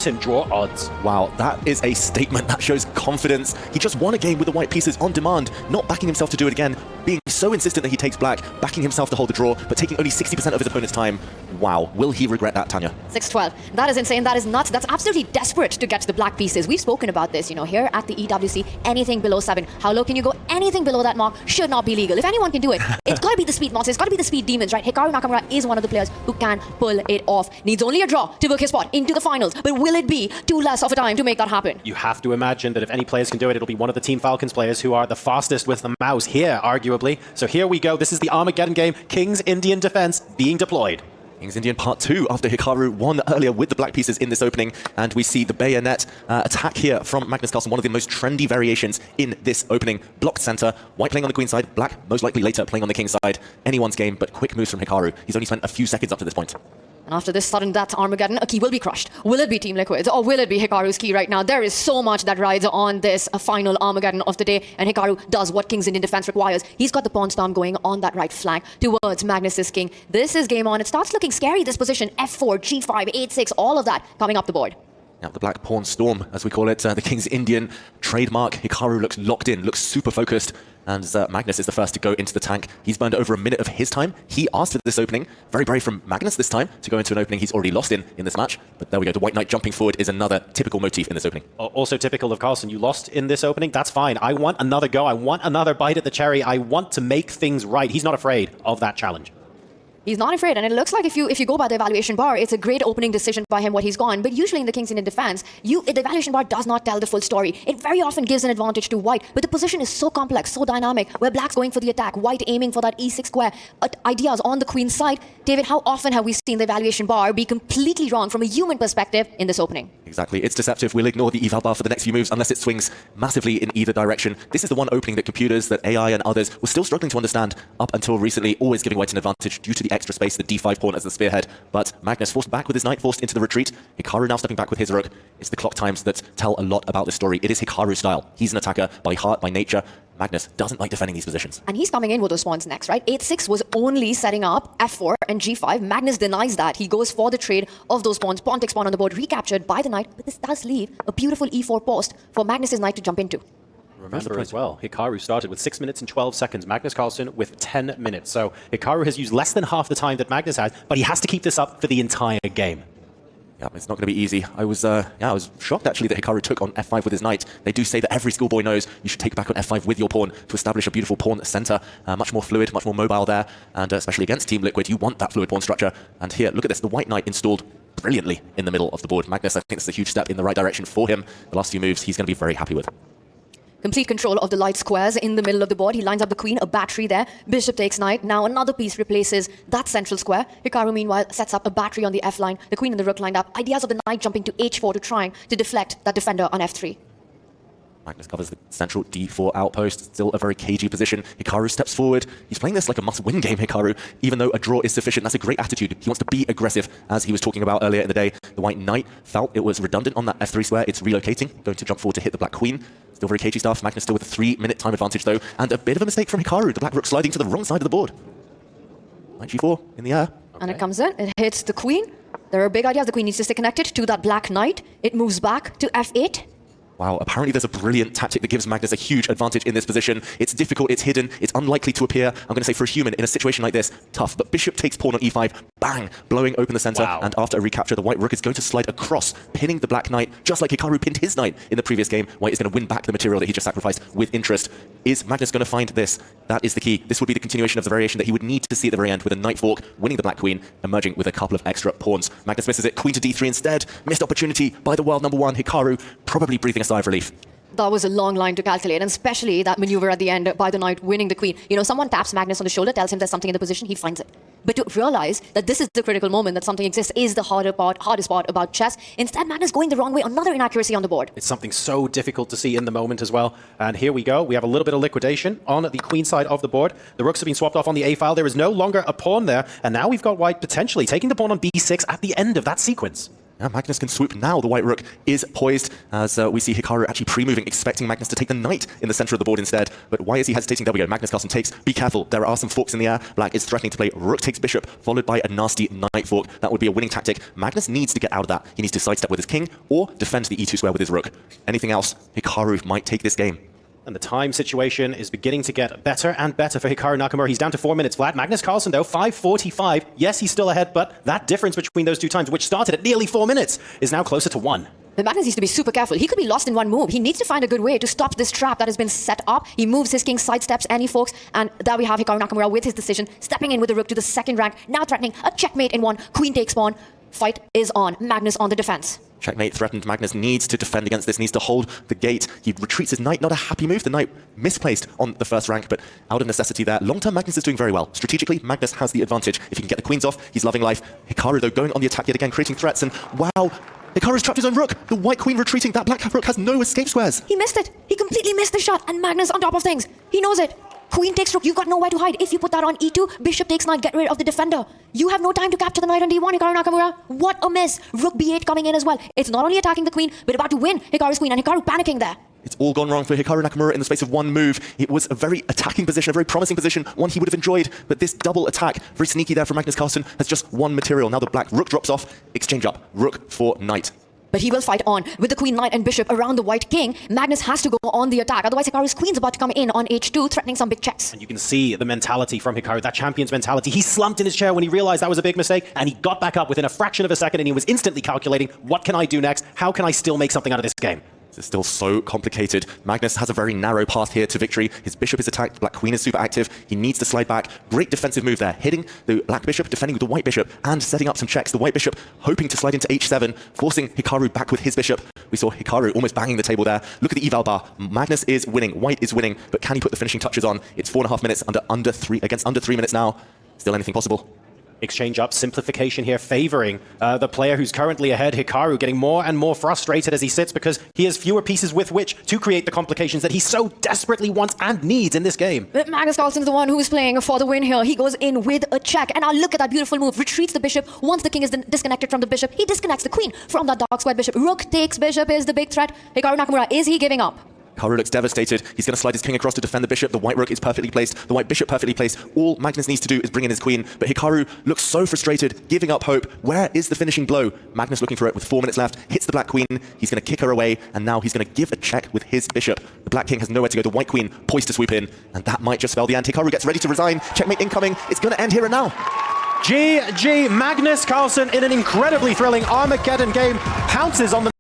Carlsen draw odds. Wow, that is a statement that shows confidence. He just won a game with the white pieces on demand, not backing himself to do it again, being so insistent that he takes black, backing himself to hold the draw, but taking only 60% of his opponent's time. Wow, will he regret that, Tanya? 6-12. That is insane. That is nuts. That's absolutely desperate to get to the black pieces. We've spoken about this, here at the EWC. Anything below 7. How low can you go? Anything below that mark should not be legal. If anyone can do it, it's got to be the speed monsters. It's got to be the speed demons, right? Hikaru Nakamura is one of the players who can pull it off. Needs only a draw to book his spot into the finals. But will it be too less of a time to make that happen? You have to imagine that if any players can do it, it'll be one of the Team Falcons players who are the fastest with the mouse here, arguably. So here we go. This is the Armageddon game. King's Indian defense being deployed. King's Indian part 2 after Hikaru won earlier with the black pieces in this opening, and we see the bayonet attack here from Magnus Carlsen, one of the most trendy variations in this opening. Blocked center, white playing on the queen side, black most likely later playing on the king side. Anyone's game, but quick moves from Hikaru. He's only spent a few seconds up to this point. And after this sudden death Armageddon, a key will be crushed. Will it be Team Liquid's or will it be Hikaru's key right now? There is so much that rides on this final Armageddon of the day, and Hikaru does what King's Indian defense requires. He's got the pawn storm going on that right flank towards Magnus's king. This is game on. It starts looking scary, this position. F4, G5, 8-6, all of that coming up the board. Now the black pawn storm, as we call it, the King's Indian trademark. Hikaru looks locked in, looks super focused, and Magnus is the first to go into the tank. He's burned over a minute of his time. He asked for this opening. Very brave from Magnus this time to go into an opening he's already lost in this match. But there we go, the White Knight jumping forward is another typical motif in this opening. Also typical of Carlsen. You lost in this opening, that's fine. I want another go. I want another bite at the cherry. I want to make things right. He's not afraid of that challenge. He's not afraid, and it looks like if you go by the evaluation bar, it's a great opening decision by him what he's gone. But usually in the King's Indian defense, the evaluation bar does not tell the full story. It very often gives an advantage to white, but the position is so complex, so dynamic, where black's going for the attack, white aiming for that E6 square. Ideas on the queen's side. David, how often have we seen the evaluation bar be completely wrong from a human perspective in this opening? Exactly, it's deceptive. We'll ignore the eval bar for the next few moves unless it swings massively in either direction. This is the one opening that computers, that AI and others were still struggling to understand up until recently, always giving white an advantage due to the extra space, the D5 pawn as the spearhead. But Magnus forced back with his knight, forced into the retreat. Hikaru now stepping back with his rook. It's the clock times that tell a lot about the story. It is Hikaru style. He's an attacker by heart, by nature. Magnus doesn't like defending these positions. And he's coming in with those pawns next, right? 8-6 was only setting up F4 and G5. Magnus denies that. He goes for the trade of those pawns. Pawn takes pawn on the board, recaptured by the knight. But this does leave a beautiful E4 post for Magnus's knight to jump into. Remember as well, Hikaru started with 6 minutes and 12 seconds. Magnus Carlsen with 10 minutes. So Hikaru has used less than half the time that Magnus has, but he has to keep this up for the entire game. Yeah, it's not going to be easy. I was shocked actually that Hikaru took on F5 with his knight. They do say that every schoolboy knows you should take back on F5 with your pawn to establish a beautiful pawn center. Much more fluid, much more mobile there. And especially against Team Liquid, you want that fluid pawn structure. And here, look at this. The white knight installed brilliantly in the middle of the board. Magnus, I think this is a huge step in the right direction for him. The last few moves, he's going to be very happy with. Complete control of the light squares in the middle of the board. He lines up the queen, a battery there. Bishop takes knight. Now another piece replaces that central square. Hikaru, meanwhile, sets up a battery on the F line. The queen and the rook lined up. Ideas of the knight jumping to H4 to trying to deflect that defender on F3. Magnus covers the central D4 outpost. Still a very cagey position. Hikaru steps forward. He's playing this like a must-win game, Hikaru. Even though a draw is sufficient, that's a great attitude. He wants to be aggressive, as he was talking about earlier in the day. The white knight felt it was redundant on that F3 square. It's relocating, going to jump forward to hit the black queen. Still very cagey stuff. Magnus still with a 3-minute time advantage, though. And a bit of a mistake from Hikaru. The black rook sliding to the wrong side of the board. Knight G4 in the air. Okay. And it comes in. It hits the queen. There are big ideas. The queen needs to stay connected to that black knight. It moves back to F8. Wow, apparently there's a brilliant tactic that gives Magnus a huge advantage in this position. It's difficult, it's hidden, it's unlikely to appear. I'm going to say for a human, in a situation like this, tough. But bishop takes pawn on E5, bang, blowing open the center. Wow. And after a recapture, the white rook is going to slide across, pinning the black knight, just like Hikaru pinned his knight in the previous game. White is going to win back the material that he just sacrificed with interest. Is Magnus going to find this? That is the key. This would be the continuation of the variation that he would need to see at the very end, with a knight fork, winning the black queen, emerging with a couple of extra pawns. Magnus misses it, queen to D3 instead. Missed opportunity by the world number 1, Hikaru, probably breathing a sigh of relief. That was a long line to calculate, and especially that maneuver at the end by the knight winning the queen. Someone taps Magnus on the shoulder, tells him there's something in the position, he finds it. But to realize that this is the critical moment, that something exists, is the hardest part about chess. Instead, Magnus going the wrong way, another inaccuracy on the board. It's something so difficult to see in the moment as well. And here we go. We have a little bit of liquidation on the queen side of the board. The rooks have been swapped off on the A file. There is no longer a pawn there. And now we've got white potentially taking the pawn on B6 at the end of that sequence. Now Magnus can swoop now. The white rook is poised as we see Hikaru actually pre-moving, expecting Magnus to take the knight in the center of the board instead. But why is he hesitating? There we go. Magnus Carlsen takes. Be careful. There are some forks in the air. Black is threatening to play. Rook takes bishop, followed by a nasty knight fork. That would be a winning tactic. Magnus needs to get out of that. He needs to sidestep with his king or defend the e2 square with his rook. Anything else, Hikaru might take this game. And the time situation is beginning to get better and better for Hikaru Nakamura. He's down to 4 minutes flat. Magnus Carlsen, though, 5:45. Yes, he's still ahead, but that difference between those two times, which started at nearly 4 minutes, is now closer to 1. But Magnus needs to be super careful. He could be lost in one move. He needs to find a good way to stop this trap that has been set up. He moves his king, sidesteps any forks, and there we have Hikaru Nakamura with his decision, stepping in with the rook to the second rank, now threatening a checkmate in one. Queen takes pawn. Fight is on. Magnus on the defense. Checkmate threatened. Magnus needs to defend against this, needs to hold the gate. He retreats his knight. Not a happy move. The knight misplaced on the first rank, but out of necessity there. Long-term, Magnus is doing very well. Strategically, Magnus has the advantage. If he can get the queens off, he's loving life. Hikaru, though, going on the attack yet again, creating threats, and wow, Hikaru's trapped his own rook. The white queen retreating. That black rook has no escape squares. He missed it. He completely missed the shot, and Magnus on top of things. He knows it. Queen takes rook, you've got nowhere to hide. If you put that on e2, bishop takes knight, get rid of the defender. You have no time to capture the knight on d1, Hikaru Nakamura. What a miss. Rook b8 coming in as well. It's not only attacking the queen, but about to win Hikaru's queen, and Hikaru panicking there. It's all gone wrong for Hikaru Nakamura in the space of one move. It was a very attacking position, a very promising position, one he would have enjoyed, but this double attack, very sneaky there from Magnus Carlsen, has just one material. Now the black rook drops off, exchange up, rook for knight. But he will fight on with the queen, knight, and bishop around the white king. Magnus has to go on the attack. Otherwise, Hikaru's queen's about to come in on h2, threatening some big checks. And you can see the mentality from Hikaru, that champion's mentality. He slumped in his chair when he realized that was a big mistake, and he got back up within a fraction of a second, and he was instantly calculating, what can I do next? How can I still make something out of this game? It's still so complicated. Magnus has a very narrow path here to victory. His bishop is attacked. Black queen is super active. He needs to slide back. Great defensive move there. Hitting the black bishop, defending with the white bishop, and setting up some checks. The white bishop hoping to slide into h7, forcing Hikaru back with his bishop. We saw Hikaru almost banging the table there. Look at the eval bar. Magnus is winning. White is winning. But can he put the finishing touches on? It's 4.5 minutes under 3 minutes now. Still anything possible? Exchange up, simplification here, favoring the player who's currently ahead, Hikaru, getting more and more frustrated as he sits because he has fewer pieces with which to create the complications that he so desperately wants and needs in this game. But Magnus Carlsen's the one who's playing for the win here. He goes in with a check, and now look at that beautiful move. Retreats the bishop. Once the king is disconnected from the bishop, he disconnects the queen from that dark square bishop. Rook takes bishop is the big threat. Hikaru Nakamura, is he giving up? Hikaru looks devastated. He's going to slide his king across to defend the bishop. The white rook is perfectly placed. The white bishop perfectly placed. All Magnus needs to do is bring in his queen. But Hikaru looks so frustrated, giving up hope. Where is the finishing blow? Magnus looking for it with 4 minutes left. Hits the black queen. He's going to kick her away. And now he's going to give a check with his bishop. The black king has nowhere to go. The white queen poised to swoop in. And that might just spell the end. Hikaru gets ready to resign. Checkmate incoming. It's going to end here and now. GG, Magnus Carlsen in an incredibly thrilling Armageddon game pounces on the